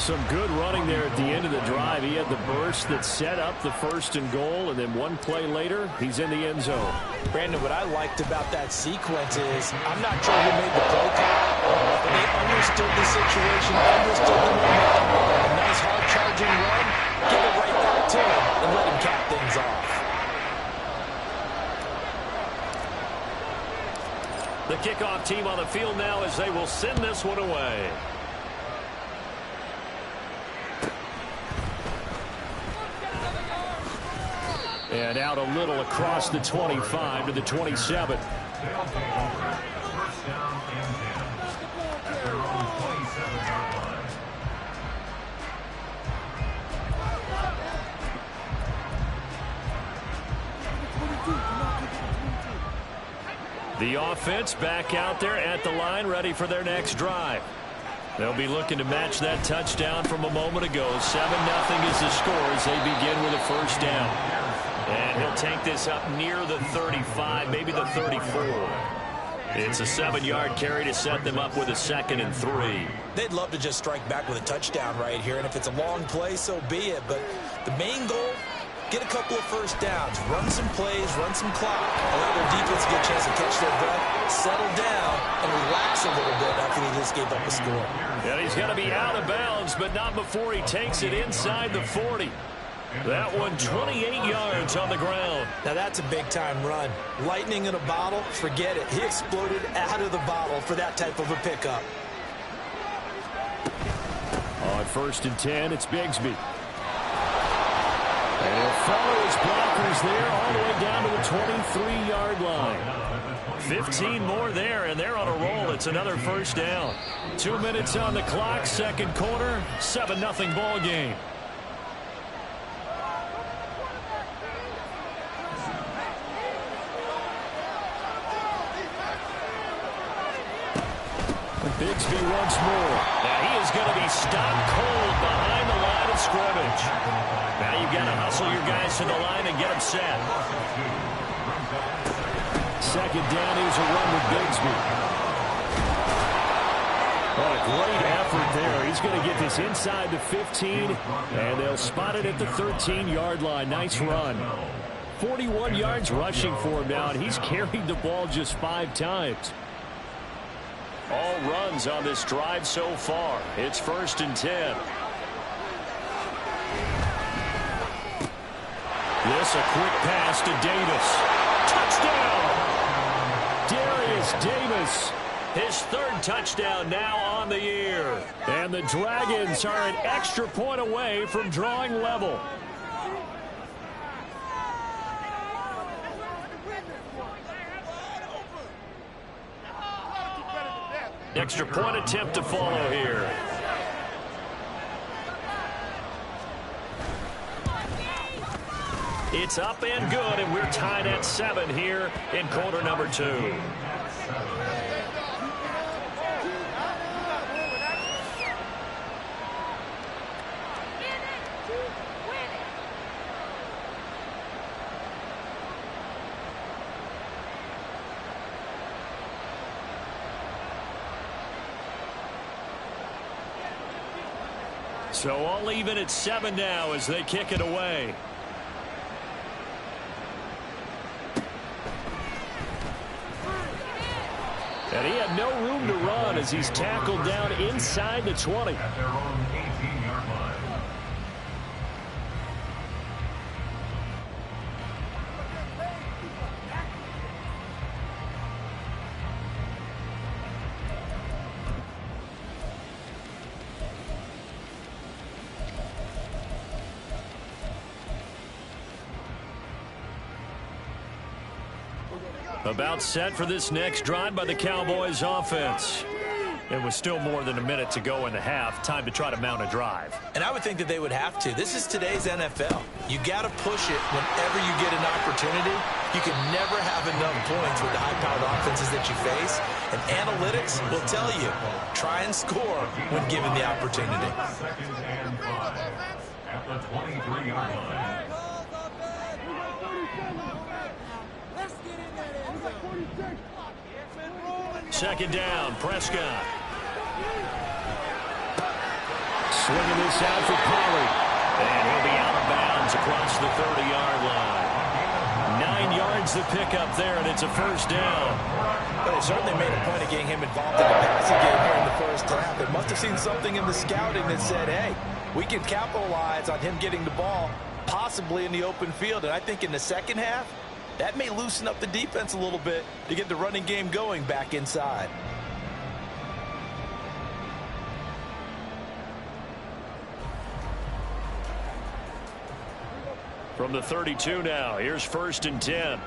Some good running there at the end of the drive. He had the burst that set up the 1st and goal, and then one play later, he's in the end zone. Brandon, what I liked about that sequence is I'm not sure who made the play call, but they understood the situation, understood the momentum. A nice hard-charging run, give it right back to him, and let him cap things off. The kickoff team on the field now as they will send this one away. And out a little across the 25 to the 27. The offense back out there at the line, ready for their next drive. They'll be looking to match that touchdown from a moment ago. 7-0 is the score as they begin with a first down. And he'll take this up near the 35, maybe the 34. It's a 7-yard carry to set them up with a 2nd and 3. They'd love to just strike back with a touchdown right here, and if it's a long play, so be it. But the main goal, get a couple of first downs, run some plays, run some clock, allow their defense to get a chance to catch their breath, settle down, and relax a little bit after they just gave up a score. And he's going to be out of bounds, but not before he takes it inside the 40. That one 28 yards on the ground. Now that's a big-time run. Lightning in a bottle, forget it. He exploded out of the bottle for that type of a pickup. On 1st and 10, it's Bigsby. And he'll follow his blockers there all the way down to the 23-yard line. 15 more there, and they're on a roll. It's another first down. 2 minutes on the clock, 2nd quarter, 7-0 ball game. Bigsby once more. Now he is going to be stopped cold behind the line of scrimmage. Now you've got to hustle your guys to the line and get them set. 2nd down, here's a run with Bigsby. What a great effort there. He's going to get this inside the 15, and they'll spot it at the 13-yard line. Nice run. 41 yards rushing for him now, and he's carried the ball just 5 times. All runs on this drive so far. It's 1st and 10. This a quick pass to Davis. Touchdown! Darius Davis. His 3rd touchdown now on the year. And the Dragons are an extra point away from drawing level. Extra point attempt to follow here. It's up and good, and we're tied at 7 here in quarter number 2. So all even at 7 now as they kick it away. And he had no room to run as he's tackled down inside the 20. About set for this next drive by the Cowboys offense. It was still more than a minute to go in the half. Time to try to mount a drive. And I would think that they would have to. This is today's NFL. You got to push it whenever you get an opportunity. You can never have enough points with the high-powered offenses that you face. And analytics will tell you, try and score when given the opportunity. At the 23-yard line. 2nd down, Prescott. Swinging this out for Pollard. And he'll be out of bounds across the 30-yard line. 9 yards to pick up there, and it's a first down. But they certainly made a point of getting him involved in the passing game here in the first half. They must have seen something in the scouting that said, hey, we can capitalize on him getting the ball, possibly in the open field. And I think in the second half, that may loosen up the defense a little bit to get the running game going back inside. From the 32 now, here's 1st and 10.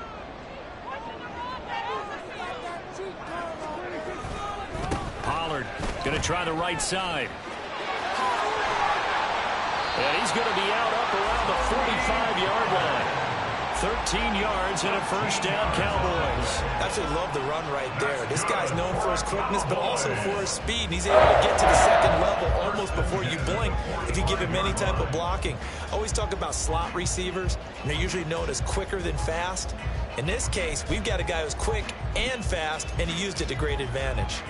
Pollard going to try the right side. And he's going to be out up around the 45-yard line. 13 yards and a first down, Cowboys. I absolutely love the run right there. This guy's known for his quickness, but also for his speed. And he's able to get to the second level almost before you blink if you give him any type of blocking. I always talk about slot receivers, and they're usually known as quicker than fast. In this case, we've got a guy who's quick and fast, and he used it to great advantage.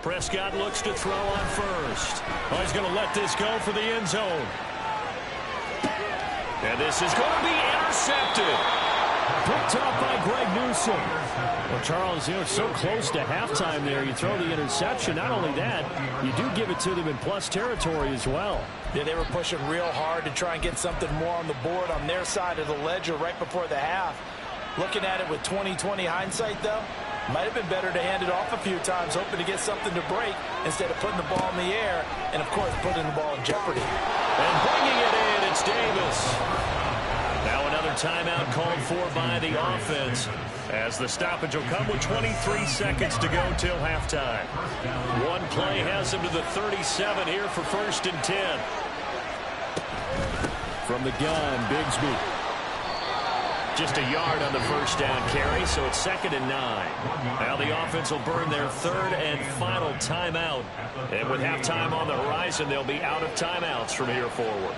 Prescott looks to throw on first. Oh, he's going to let this go for the end zone. And this is going to be intercepted. Picked up by Greg Newsome. Well, Charles, so close to halftime there. You throw the interception. Not only that, you do give it to them in plus territory as well. Yeah, they were pushing real hard to try and get something more on the board on their side of the ledger right before the half. Looking at it with 20/20 hindsight, though, might have been better to hand it off a few times, hoping to get something to break instead of putting the ball in the air and, of course, putting the ball in jeopardy. And bringing it in, it's Davis. Now another timeout called for by the offense as the stoppage will come with 23 seconds to go till halftime. One play has him to the 37 here for 1st and 10. From the gun, Bigsby. Just a yard on the first down carry, so it's 2nd and 9. Now the offense will burn their 3rd and final timeout. And with halftime on the horizon, they'll be out of timeouts from here forward.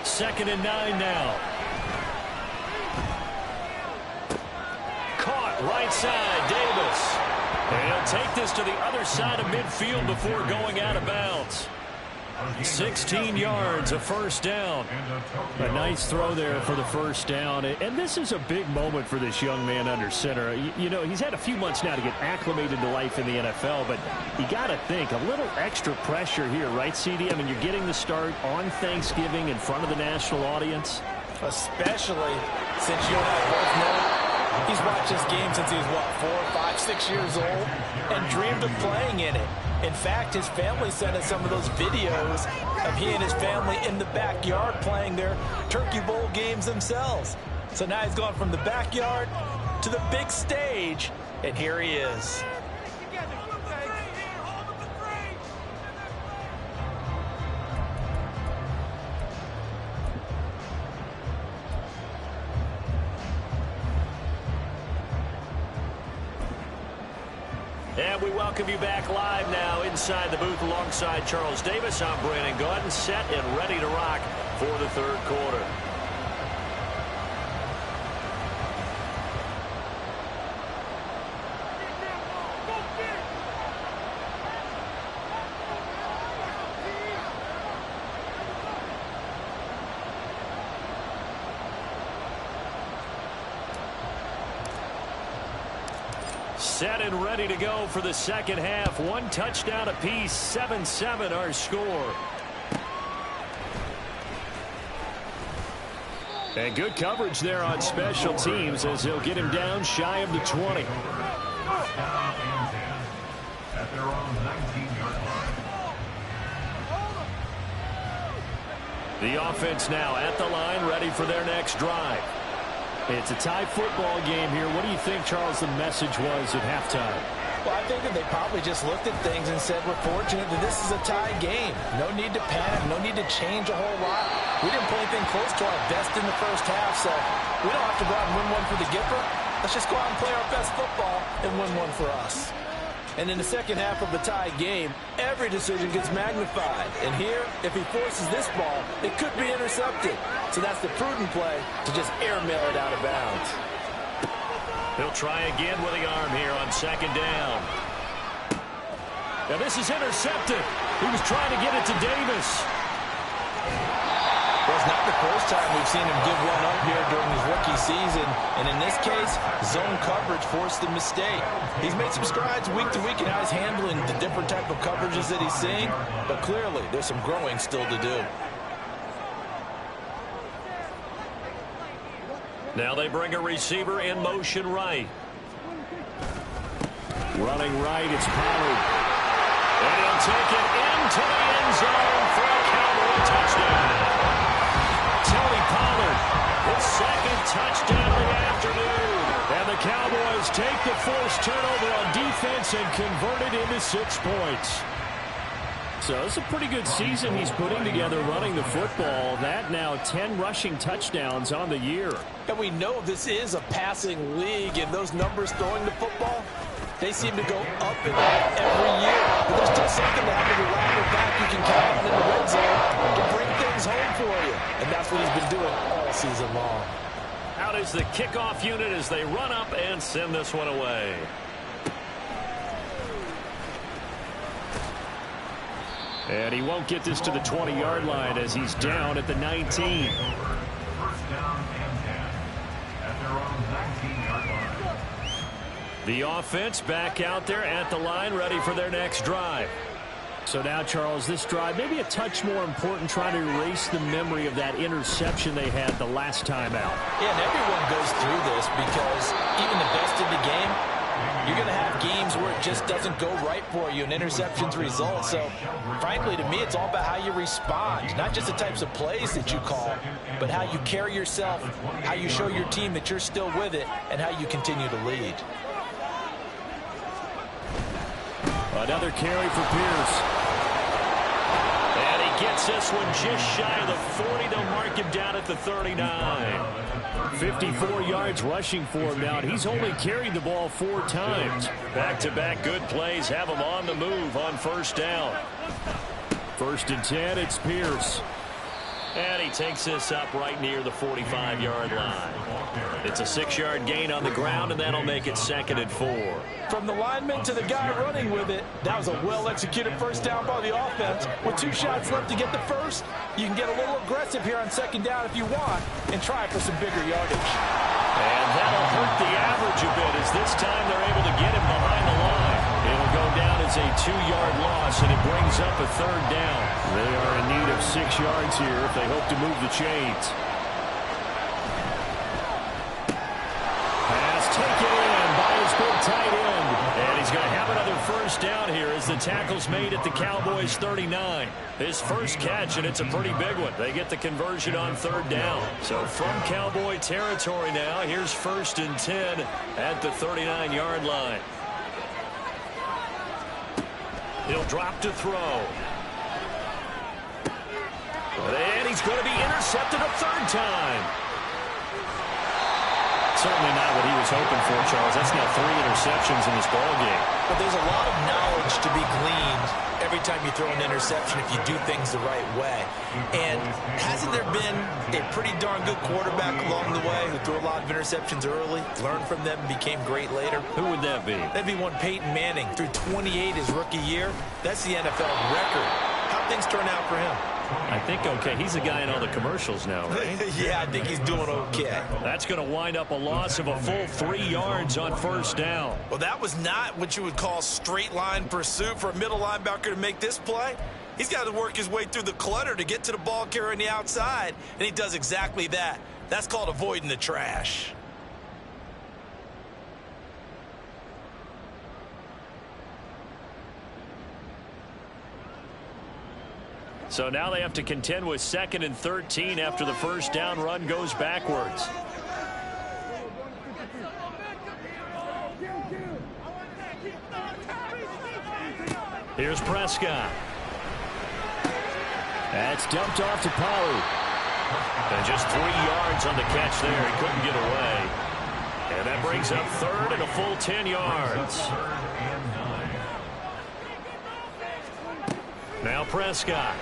Second and 9 now. Caught right side, Davis. And he'll take this to the other side of midfield before going out of bounds. 16 yards, a first down. A nice throw there for the first down. And this is a big moment for this young man under center. You know, he's had a few months now to get acclimated to life in the NFL, but you got to think, a little extra pressure here, right, CD? I mean, you're getting the start on Thanksgiving in front of the national audience. Especially since you and I both know he's watched this game since he was, what, 4, 5, 6 years old and dreamed of playing in it. In fact, his family sent us some of those videos of he and his family in the backyard playing their Turkey Bowl games themselves. So now he's gone from the backyard to the big stage, and here he is. And we welcome you back live now inside the booth alongside Charles Davis. I'm Brandon Gaudin, set and ready to rock for the 3rd quarter. Set and ready to go for the second half. One touchdown apiece, 7-7 our score. And good coverage there on special teams as they'll get him down shy of the 20. At their own 19-yard line. The offense now at the line, ready for their next drive. It's a tie football game here. What do you think, Charles, the message was at halftime? Well, I think that they probably just looked at things and said, we're fortunate that this is a tie game. No need to panic. No need to change a whole lot. We didn't play anything close to our best in the first half, so we don't have to go out and win one for the Gipper. Let's just go out and play our best football and win one for us. And in the second half of a tie game, every decision gets magnified. And here, if he forces this ball, it could be intercepted. So that's the prudent play to just airmail it out of bounds. He'll try again with the arm here on second down. Now this is intercepted. He was trying to get it to Davis. Well, it's not the first time we've seen him give one up here during his rookie season. And in this case, zone coverage forced the mistake. He's made some strides week to week in how he's handling the different type of coverages that he's seeing. But clearly, there's some growing still to do. Now they bring a receiver in motion right. Running right, it's Pollard. And he'll take it into the end zone for a Cowboy touchdown. Tony Pollard, his second touchdown of the afternoon. And the Cowboys take the forced turnover on defense and convert it into 6 points. So it's a pretty good season he's putting together running the football. That now 10 rushing touchdowns on the year. And we know this is a passing league, and those numbers throwing the football, they seem to go up and up every year. But there's still something to have a reliable back you can count on in the red zone to bring things home for you. And that's what he's been doing all season long. Out is the kickoff unit as they run up and send this one away. And he won't get this to the 20-yard line as he's down at the 19. First down and 10 at their own 19-yard line. The offense back out there at the line, ready for their next drive. So now, Charles, this drive maybe a touch more important, trying to erase the memory of that interception they had the last time out. Yeah, and everyone goes through this because even the best in the game, you're going to have games where it just doesn't go right for you and interceptions result. So, frankly, to me, it's all about how you respond, not just the types of plays that you call, but how you carry yourself, how you show your team that you're still with it, and how you continue to lead. Another carry for Pierce. And he gets this one just shy of the 40. They'll mark him down at the 39. 54 yards rushing for him now. He's only carried the ball 4 times. Back-to-back good plays have him on the move on first down. 1st and 10, it's Pierce. And he takes this up right near the 45-yard line. It's a 6-yard gain on the ground, and that'll make it 2nd and 4. From the lineman to the guy running with it, that was a well-executed first down by the offense. With 2 shots left to get the first, you can get a little aggressive here on 2nd down if you want and try for some bigger yardage. And that'll hurt the average a bit as this time they're able to get him behind the line. It'll go down as a 2-yard loss, and it brings up a 3rd down. They are in need of 6 yards here if they hope to move the chains. Pass taken in by his big tight end. And he's going to have another first down here as the tackle's made at the Cowboys' 39. His first catch, and it's a pretty big one. They get the conversion on 3rd down. So from Cowboy territory now, here's 1st and 10 at the 39-yard line. He'll drop to throw. And he's going to be intercepted a 3rd time. Certainly not what he was hoping for, Charles. That's now 3 interceptions in this ballgame. But there's a lot of knowledge to be gleaned every time you throw an interception if you do things the right way. And hasn't there been a pretty darn good quarterback along the way who threw a lot of interceptions early, learned from them, and became great later? Who would that be? That'd be one Peyton Manning. Threw 28 his rookie year. That's the NFL record. How'd things turn out for him? I think okay. He's a guy in all the commercials now, right? Yeah, I think he's doing okay. That's going to wind up a loss of a full 3 yards on 1st down. Well, that was not what you would call straight line pursuit for a middle linebacker to make this play. He's got to work his way through the clutter to get to the ball carrier on the outside, and he does exactly that. That's called avoiding the trash. So now they have to contend with 2nd and 13 after the first down run goes backwards. Here's Prescott. That's dumped off to Pollard. And just 3 yards on the catch there. He couldn't get away. And that brings up 3rd and a full 10 yards. Now Prescott.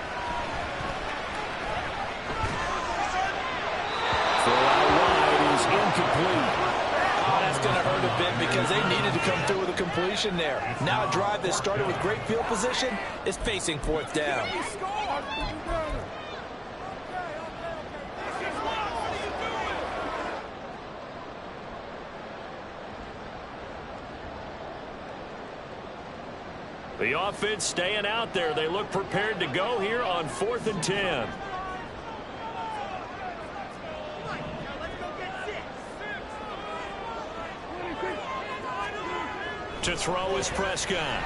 Throw out wide is incomplete. Oh, that's going to hurt a bit because they needed to come through with a completion there. Now a drive that started with great field position is facing fourth down. The offense staying out there. They look prepared to go here on 4th and 10. To throw is Prescott.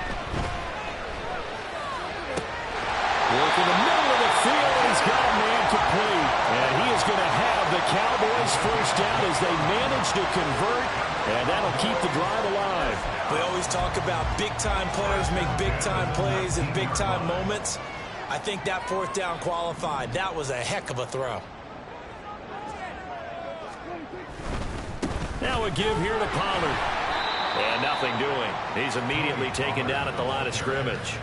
Working the middle of the field. He's got a man complete. And he is going to have the Cowboys first down as they manage to convert. And that'll keep the drive alive. We always talk about big-time players make big-time plays in big-time moments. I think that fourth down qualified. That was a heck of a throw. Now a give here to Pollard. And nothing doing. He's immediately taken down at the line of scrimmage.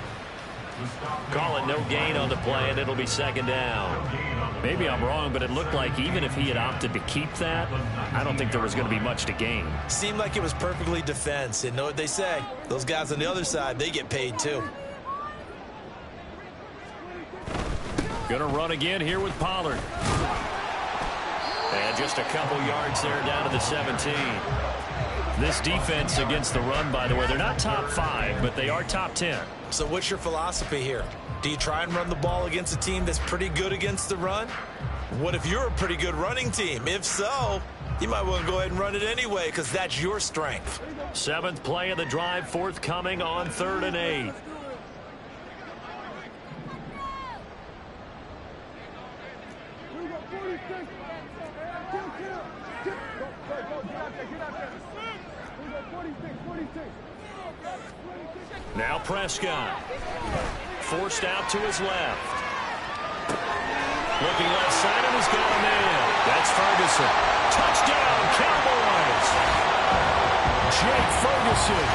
Call it no gain on the play, and it'll be second down. Maybe I'm wrong, but it looked like even if he had opted to keep that, I don't think there was going to be much to gain. Seemed like it was perfectly defense. And know what they say? Those guys on the other side, they get paid too. Going to run again here with Pollard. And just a couple yards there down to the 17. This defense against the run, by the way, they're not top 5, but they are top 10. So what's your philosophy here? Do you try and run the ball against a team that's pretty good against the run? What if you're a pretty good running team? If so, you might want to go ahead and run it anyway because that's your strength. 7th play of the drive forthcoming on 3rd and 8. Now Prescott. Forced out to his left. Looking left side, and he's got a man. That's Ferguson. Touchdown, Cowboys. Jake Ferguson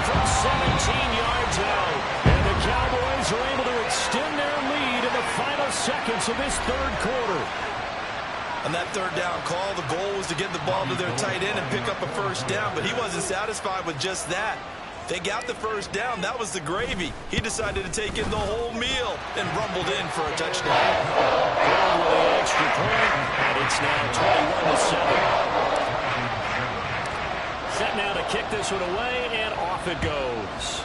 from 17 yards out. And the Cowboys are able to extend their lead in the final seconds of this 3rd quarter. On that 3rd down call, the goal was to get the ball to their tight end and pick up a first down, but he wasn't satisfied with just that. They got the first down. That was the gravy. He decided to take in the whole meal and rumbled in for a touchdown. Brown with the extra point, and it's now 21-7. Set now to kick this one away, and off it goes.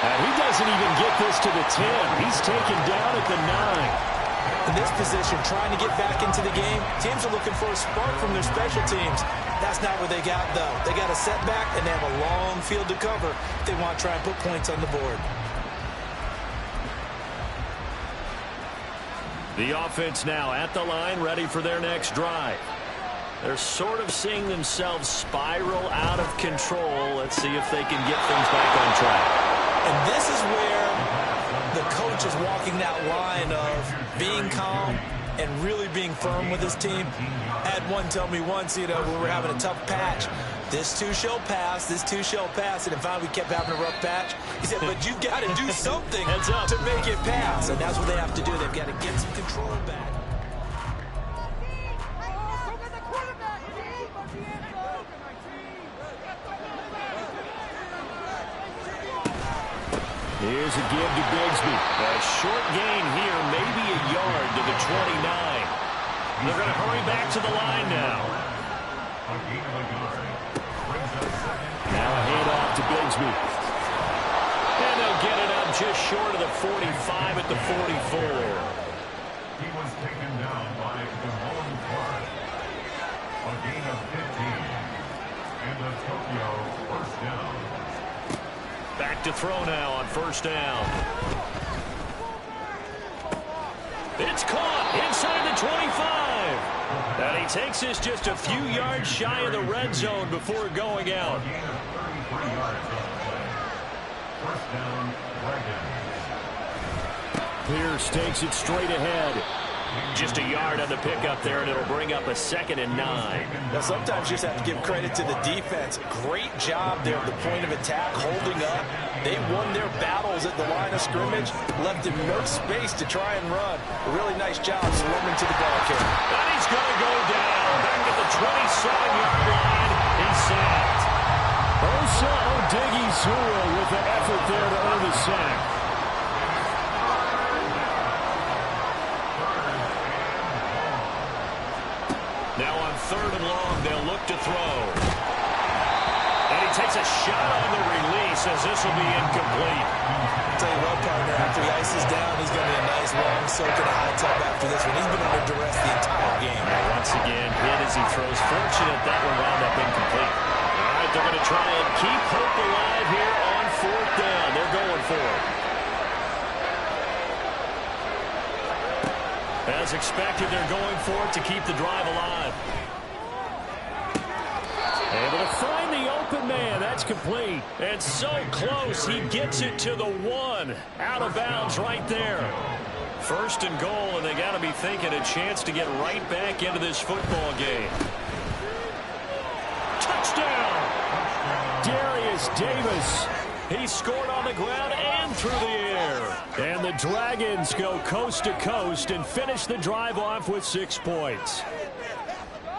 And he doesn't even get this to the 10. He's taken down at the 9. In this position, trying to get back into the game, teams are looking for a spark from their special teams. That's not what they got, though. They got a setback, and they have a long field to cover if they want to try and put points on the board. The offense now at the line, ready for their next drive. They're sort of seeing themselves spiral out of control. Let's see if they can get things back on track. And this is where the coach is walking that line of being calm and really being firm with his team. I had one tell me once, when we were having a tough patch, this too shall pass, this too shall pass. And finally we kept having a rough patch. He said, but you've got to do something to make it pass. And that's what they have to do. They've got to get some control back. Here's a give to Bigsby. A short gain here, maybe a yard to the 29. They're going to hurry back to the line now. Now a handoff to Bigsby. And they'll get it up just short of the 45 at the 44. He was taken down by Devon Clark. A gain of 15. And the Tokyo first down. Back to throw now on first down. It's caught inside the 25. And he takes this just a few yards shy of the red zone before going out. A gain of 33 yards on the play. First down, Dragons. Pierce takes it straight ahead. Just a yard on the pickup there, and it'll bring up a 2nd and 9. Now, sometimes you just have to give credit to the defense. Great job there at the point of attack, holding up. They won their battles at the line of scrimmage, left him no space to try and run. A really nice job swarming to the ball carrier. And he's going to go down back at the 27-yard line. He's sacked. Osa Odighizuwa with the effort there to earn the sack. Now on 3rd and long, they'll look to throw. And he takes a shot on the release as this will be incomplete. I'll tell you what, partner, after he ices down, he's going to be a nice long soak in a high tub after this one. He's been under duress the entire game. And once again, hit as he throws. Fortunate that one wound up incomplete. All right, they're going to try and keep hope alive here on 4th down. They're going for it. As expected, they're going for it to keep the drive alive. Able to find the open man. That's complete. And so close, he gets it to the 1. Out of bounds right there. 1st and goal, and they got to be thinking a chance to get right back into this football game. Touchdown! Darius Davis. He scored on the ground and through the air. And the Dragons go coast to coast and finish the drive off with 6 points.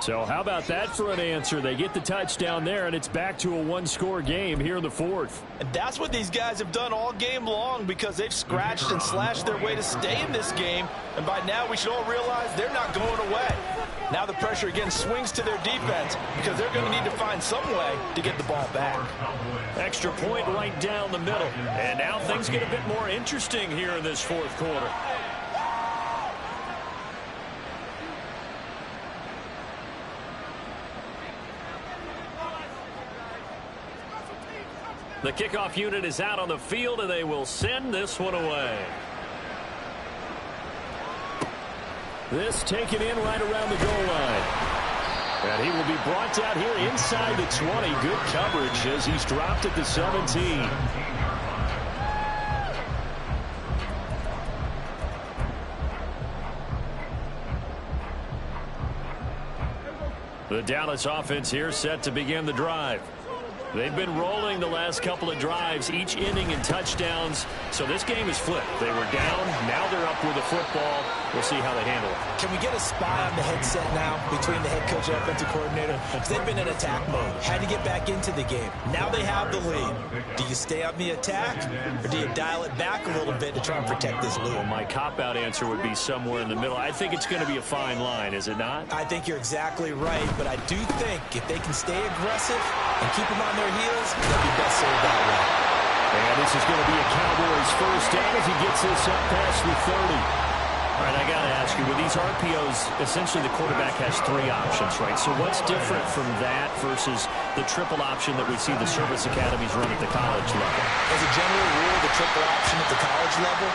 So how about that for an answer? They get the touchdown there, and it's back to a 1-score game here in the 4th. And that's what these guys have done all game long, because they've scratched and slashed their way to stay in this game. And by now, we should all realize they're not going away. Now the pressure again swings to their defense, because they're going to need to find some way to get the ball back. Extra point right down the middle. And now things get a bit more interesting here in this 4th quarter. The kickoff unit is out on the field, and they will send this one away. This taken in right around the goal line. And he will be brought down here inside the 20. Good coverage as he's dropped at the 17. The Dallas offense here set to begin the drive. They've been rolling the last couple of drives, each inning in touchdowns. So this game is flipped. They were down. Now they're up with the football. We'll see how they handle it. Can we get a spy on the headset now between the head coach and offensive coordinator? Because they've been in attack mode. Had to get back into the game. Now they have the lead. Do you stay on the attack, or do you dial it back a little bit to try and protect this lead? Well, my cop-out answer would be somewhere in the middle. I think it's going to be a fine line, is it not? I think you're exactly right, but I do think if they can stay aggressive and keep them on their heels, they'll be best served that way. And this is going to be a Cowboys first down as he gets this up past the 30. All right, I got to ask you, with these RPOs, essentially the quarterback has 3 options, right? So what's different from that versus the triple option that we see the service academies run at the college level? As a general rule, the triple option at the college level,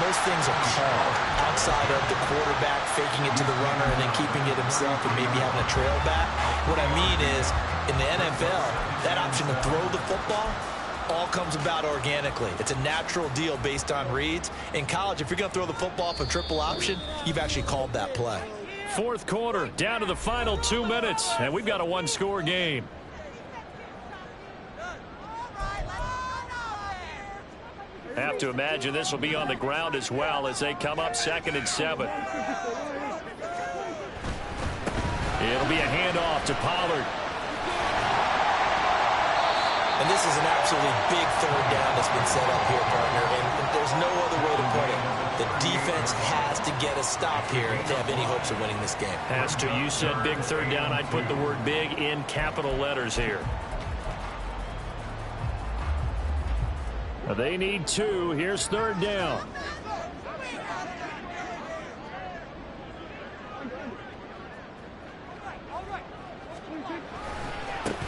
most things are called outside of the quarterback faking it to the runner and then keeping it himself and maybe having a trail back. What I mean is, in the NFL, that option to throw the football all comes about organically. It's a natural deal based on reads. In college, if you're going to throw the football for triple option, you've actually called that play. 4th quarter, down to the final 2 minutes, and we've got a 1-score game. Have to imagine this will be on the ground as well as they come up 2nd and 7. It'll be a handoff to Pollard. And this is an absolutely big 3rd down that's been set up here, partner. And there's no other way to put it. The defense has to get a stop here if they have any hopes of winning this game. Has to. You said big 3rd down. I'd put the word big in capital letters here. They need 2. Here's 3rd down.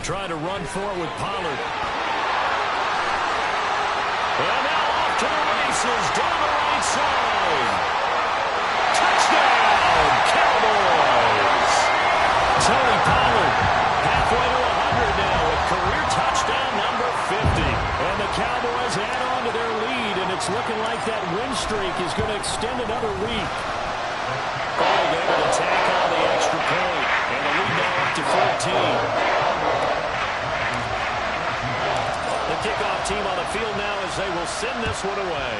Trying to run forward with Pollard. And now off to the races down the right side. Touchdown, Cowboys! Tony Pollard halfway to 100 now with career touchdown number 50. And the Cowboys add on to their lead, and it's looking like that win streak is going to extend another week. to 14. The kickoff team on the field now as they will send this one away.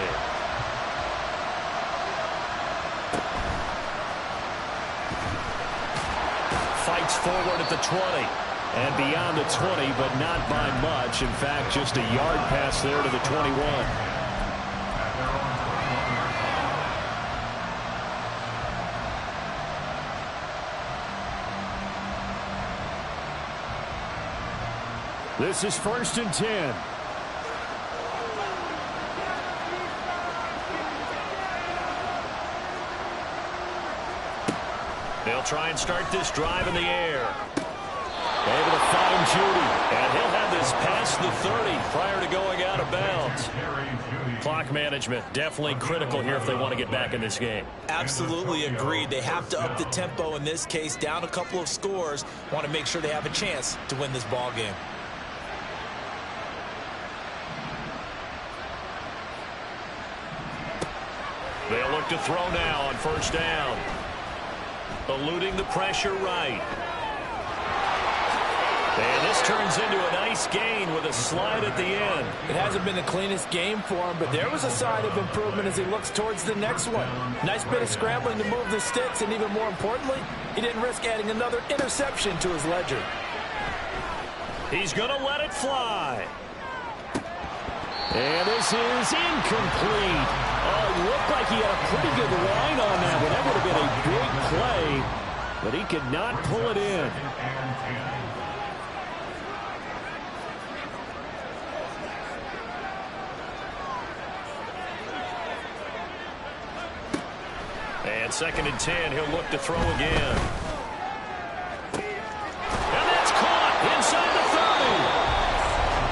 Fights forward at the 20. And beyond the 20, but not by much. In fact, just a yard pass there to the 21. This is 1st and 10. They'll try and start this drive in the air. Able to find Judy, and he'll have this past the 30 prior to going out of bounds. Clock management definitely critical here if they want to get back in this game. Absolutely agreed. They have to up the tempo in this case, down a couple of scores. Want to make sure they have a chance to win this ball game. They'll look to throw now on 1st down. Eluding the pressure right. And this turns into a nice gain with a slide at the end. It hasn't been the cleanest game for him, but there was a sign of improvement as he looks towards the next one. Nice bit of scrambling to move the sticks, and even more importantly, he didn't risk adding another interception to his ledger. He's going to let it fly. And this is incomplete. Oh, it looked like he had a pretty good line on that one. That would have been a big play, but he could not pull it in. And 2nd and 10, he'll look to throw again. And that's caught inside the 30.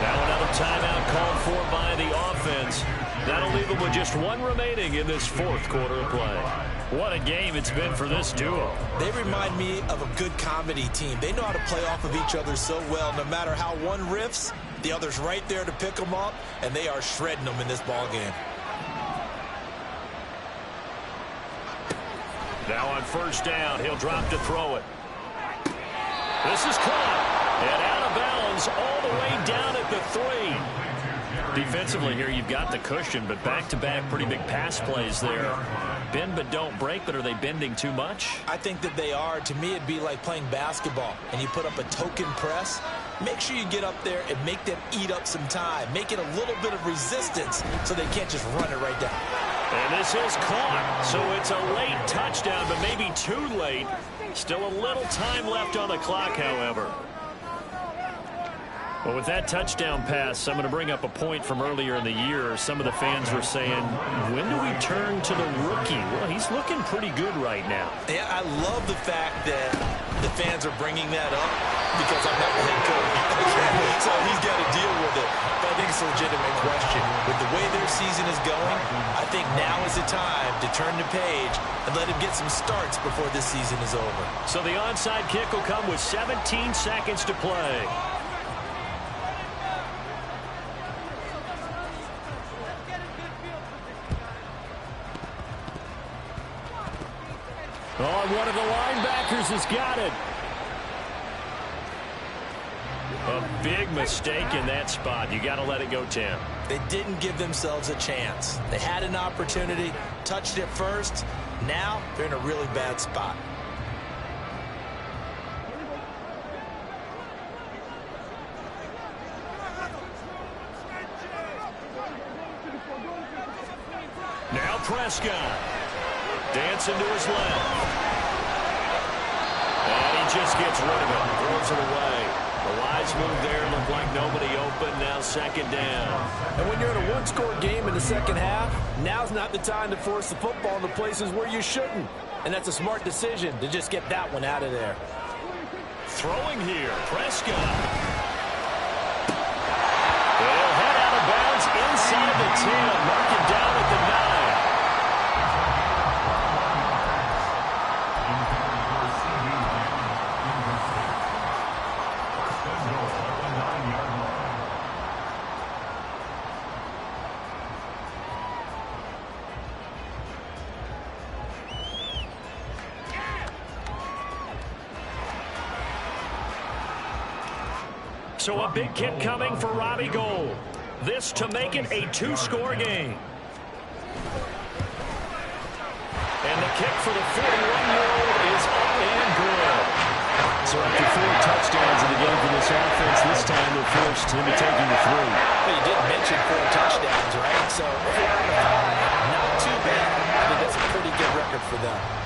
Now another timeout called for by the offense. That'll leave them with just one remaining in this 4th quarter of play. What a game it's been for this duo. They remind me of a good comedy team. They know how to play off of each other so well. No matter how one riffs, the other's right there to pick them up, and they are shredding them in this ball game. Now on 1st down, he'll drop to throw it. This is caught. And out of bounds all the way down at the 3. Defensively here, you've got the cushion, but back-to-back pretty big pass plays there. Bend but don't break, but are they bending too much? I think that they are. To me, it'd be like playing basketball, and you put up a token press. Make sure you get up there and make them eat up some time. Make it a little bit of resistance so they can't just run it right down. And this is caught, so it's a late touchdown, but maybe too late. Still a little time left on the clock, however. Well, with that touchdown pass, I'm going to bring up a point from earlier in the year. Some of the fans were saying, when do we turn to the rookie? Well, he's looking pretty good right now. Yeah, I love the fact that the fans are bringing that up because I'm not the head coach. So he's got to deal with it. But I think it's a legitimate question. With the way their season is going, I think now is the time to turn the page and let him get some starts before this season is over. So the onside kick will come with 17 seconds to play. Oh, one of the linebackers has got it. A big mistake in that spot. You got to let it go, Tim. They didn't give themselves a chance. They had an opportunity, touched it first. Now they're in a really bad spot. Now Prescott. Dancing to his left. And he just gets rid of it. Throws it away. The wise move there. Looked like nobody open. Now 2nd down. And when you're in a one-score game in the second half, now's not the time to force the football into places where you shouldn't. And that's a smart decision to just get that one out of there. Throwing here. Prescott. They'll head out of bounds inside the 10. Mark it down at the 9. So a big kick coming for Robbie Gould. This to make it a two-score game. And the kick for the 41-year-old is up and good. So after 4 touchdowns in the game for this offense, this time they're forced to be taking the 3. Well, you did mention 4 touchdowns, right? So 4 out of 5, not too bad. I think that's a pretty good record for them.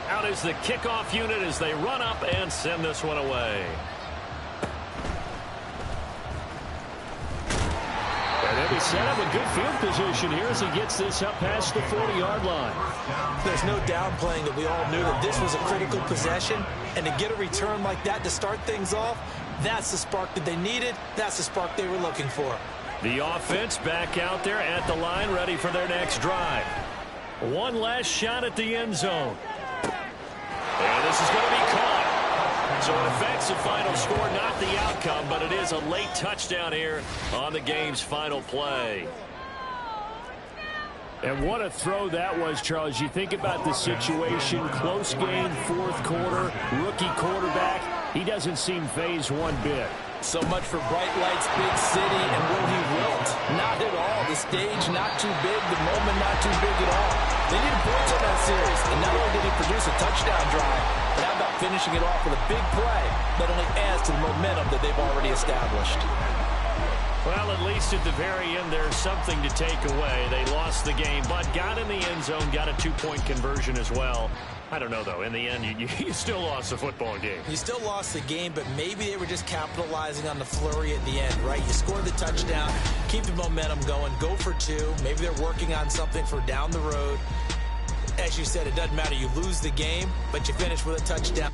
Out is the kickoff unit as they run up and send this one away. And they'll be set up in good field position here as he gets this up past the 40-yard line. There's no downplaying that we all knew that this was a critical possession, and to get a return like that to start things off, that's the spark that they needed. That's the spark they were looking for. The offense back out there at the line, ready for their next drive. One last shot at the end zone. And this is going to be caught. So it affects the final score, not the outcome, but it is a late touchdown here on the game's final play. And what a throw that was, Charles. You think about the situation, close game, 4th quarter, rookie quarterback. He doesn't seem fazed one bit. So much for bright lights, big city, and will he wilt? Not at all. The stage not too big, the moment not too big at all. They needed points in that series, and not only did he produce a touchdown drive, but how about finishing it off with a big play that only adds to the momentum that they've already established. Well, at least at the very end, there's something to take away. They lost the game, but got in the end zone, got a 2-point conversion as well. I don't know, though. In the end, you still lost the football game. You still lost the game, but maybe they were just capitalizing on the flurry at the end, right? You score the touchdown, keep the momentum going, go for 2. Maybe they're working on something for down the road. As you said, it doesn't matter. You lose the game, but you finish with a touchdown.